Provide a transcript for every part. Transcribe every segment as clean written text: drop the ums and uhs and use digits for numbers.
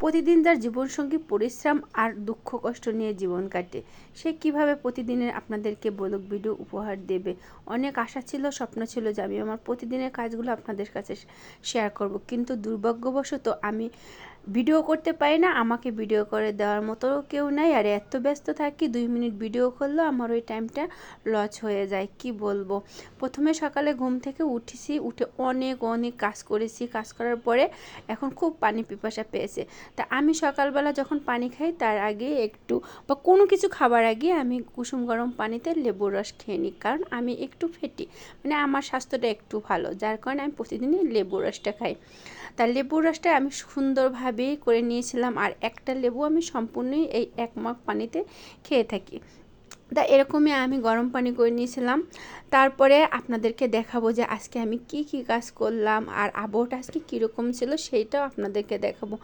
প্রতিদিন যার জীবনসঙ্গী পরিশ্রম আর দুঃখ কষ্ট নিয়ে জীবন কাটে, সে কিভাবে প্রতিদিনের আপনাদেরকে ব্লগ ভিডিও উপহার দেবে। অনেক আশা ছিল, স্বপ্ন ছিল যে আমি আমার প্রতিদিনের কাজগুলো আপনাদের কাছে শেয়ার করব, কিন্তু দুর্ভাগ্যবশত আমি ভিডিও করতে পারি না। আমাকে ভিডিও করে দেওয়ার মতো কেউ নাই, আর এত ব্যস্ত থাকি 2 মিনিট ভিডিও করলেও আমার ওই টাইমটা লস হয়ে যায়। কি বলবো, প্রথমে সকালে ঘুম থেকে উঠে অনেক কাজ করেছি। কাজ করার পরে এখন খুব পানি পিপাসা পেয়েছে। তা আমি সকালবেলা যখন পানি খাই তার আগে একটু বা কোনো কিছু খাবার আগে আমি কুসুম গরম পানিতে লেবুর রস খেয়ে নিই, কারণ আমি একটু ফেটি, মানে আমার স্বাস্থ্যটা একটু ভালো, যার কারণে আমি প্রতিদিনই লেবুর রসটা খাই। তার লেবুর রসটা আমি সুন্দরভাবেই করে নিয়েছিলাম, আর একটা লেবু আমি সম্পূর্ণই এই 1 মগ পানিতে খেয়ে থাকি। তা এরকমই আমি গরম পানি করে নিয়েছিলাম। তারপরে আপনাদেরকে দেখাবো যে আজকে আমি কি কাজ করলাম, আর আবহাওয়াটা আজকে কীরকম ছিল সেইটাও আপনাদেরকে দেখাবো।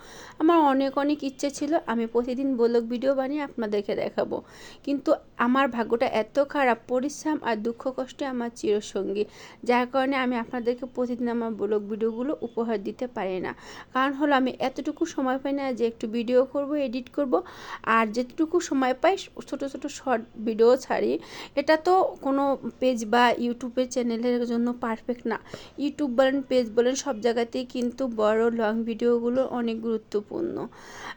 আমার অনেক ইচ্ছে ছিল আমি প্রতিদিন ব্লগ ভিডিও বানিয়ে আপনাদেরকে দেখাবো, কিন্তু আমার ভাগ্যটা এত খারাপ, পরিশ্রম আর দুঃখ কষ্টে আমার চিরসঙ্গী, যার কারণে আমি আপনাদেরকে প্রতিদিন আমার ব্লগ ভিডিওগুলো উপহার দিতে পারি না। কারণ হলো আমি এতটুকু সময় পাই না যে একটু ভিডিও করব, এডিট করব, আর যেটুকু সময় পাই ছোট শর্ট ভিডিও ছাড়ি। এটা তো কোনো পেজ বা ইউটিউবের চ্যানেলের জন্য পারফেক্ট না। ইউটিউব বলেন, পেজ বলেন, সব জায়গাতেই কিন্তু বড় লং ভিডিওগুলো অনেক গুরুত্বপূর্ণ।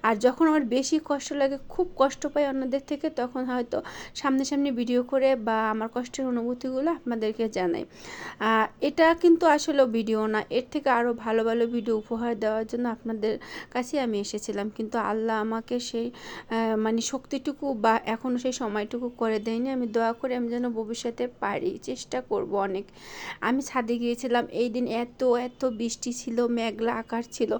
আর যখন আমার বেশি কষ্ট লাগে, খুব কষ্ট পাই অন্যদের থেকে, তখন হয়তো সামনে ভিডিও করে বা আমার কষ্টের অনুভূতিগুলো আপনাদেরকে জানাই। এটা কিন্তু আসলে ভিডিও না, এর থেকে আরও ভালো ভিডিও উপহার দেওয়ার জন্য আপনাদের কাছে আমি এসেছিলাম, কিন্তু আল্লাহ আমাকে সেই মানে শক্তিটুকু বা এখনও সেই সময়টুকু করে দেয়নি। আমি দোয়া করি আমি যেন ভবিষ্যতে পারি, চেষ্টা করব অনেক। আমি ছাদে গিয়েছিলাম, এই দিন এত বৃষ্টি ছিল, মেঘলা আকাশ ছিল,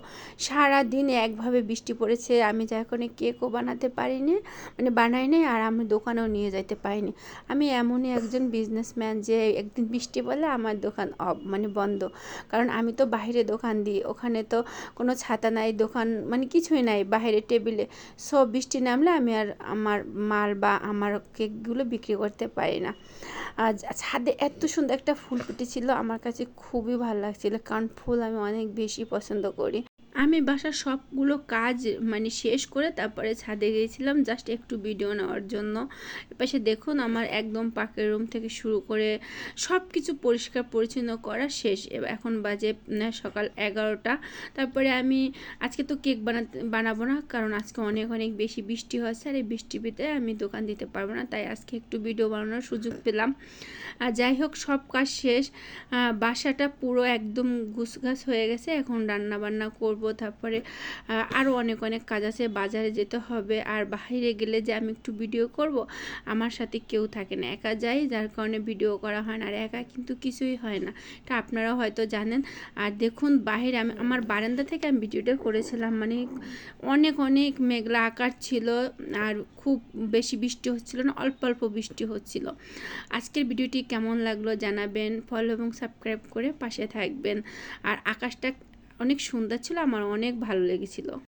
সারা দিন একভাবে বৃষ্টি পড়েছে। আমি যার কারণে কেকও বানাতে পারিনি, মানে বানাই নাই, আর আমি দোকানেও নিয়ে যাইতে পারিনি। আমি এমনই একজন বিজনেসম্যান যে একদিন বৃষ্টি পড়লে আমার দোকান মানে বন্ধ, কারণ আমি তো বাইরে দোকান দিই, ওখানে তো কোনো ছাতা নাই, দোকান মানে কিছুই নাই, বাইরে টেবিলে সব বৃষ্টি নামলে আমি আর আমার মাল বা আমার কেকগুলো বিক্রি করতে পারি না। আর ছাদে এত সুন্দর একটা ফুল ফুটেছিল, আমার কাছে খুবই ভালো লাগছিল, কারণ ফুল আমি অনেক বেশি পছন্দ করি। আমি বাসার সবগুলো কাজ মানে শেষ করে তারপরে ছাদে গিয়েছিলাম জাস্ট একটু ভিডিও নেওয়ার জন্য। এপাশে দেখুন আমার একদম পাকের রুম থেকে শুরু করে সব কিছু পরিষ্কার পরিচ্ছন্ন করা শেষ। এখন বাজে সকাল 11টা। তারপরে আমি আজকে তো কেক বানাবো না, কারণ আজকে অনেক বেশি বৃষ্টি হয়েছে, আর এই বৃষ্টির ভিতরে আমি দোকান দিতে পারবো না, তাই আজকে একটু ভিডিও বানানোর সুযোগ পেলাম। আর যাই হোক, সব কাজ শেষ, বাসাটা পুরো একদম গুছগাছ হয়ে গেছে। এখন রান্না বান্না করব, তারপরে আরও অনেক কাজ আছে, বাজারে যেতে হবে, আর বাইরে গেলে যে আমি একটু ভিডিও করব, আমার সাথে কেউ থাকে না, একা যাই, যার কারণে ভিডিও করা হয় না, আর একা কিন্তু কিছুই হয় না, এটা আপনারা হয়তো জানেন। আর দেখুন বাইরে আমি আমার বারান্দা থেকে আমি ভিডিওটা করেছিলাম, মানে অনেক মেঘলা আকাশ ছিল, আর খুব বেশি বৃষ্টি হচ্ছিল না, অল্প বৃষ্টি হচ্ছিল। আজকের ভিডিওটি কেমন লাগলো জানাবেন, ফলো এবং সাবস্ক্রাইব করে পাশে থাকবেন। আর আকাশটা অনেক সুন্দর ছিল, আমার অনেক ভালো লেগেছিল।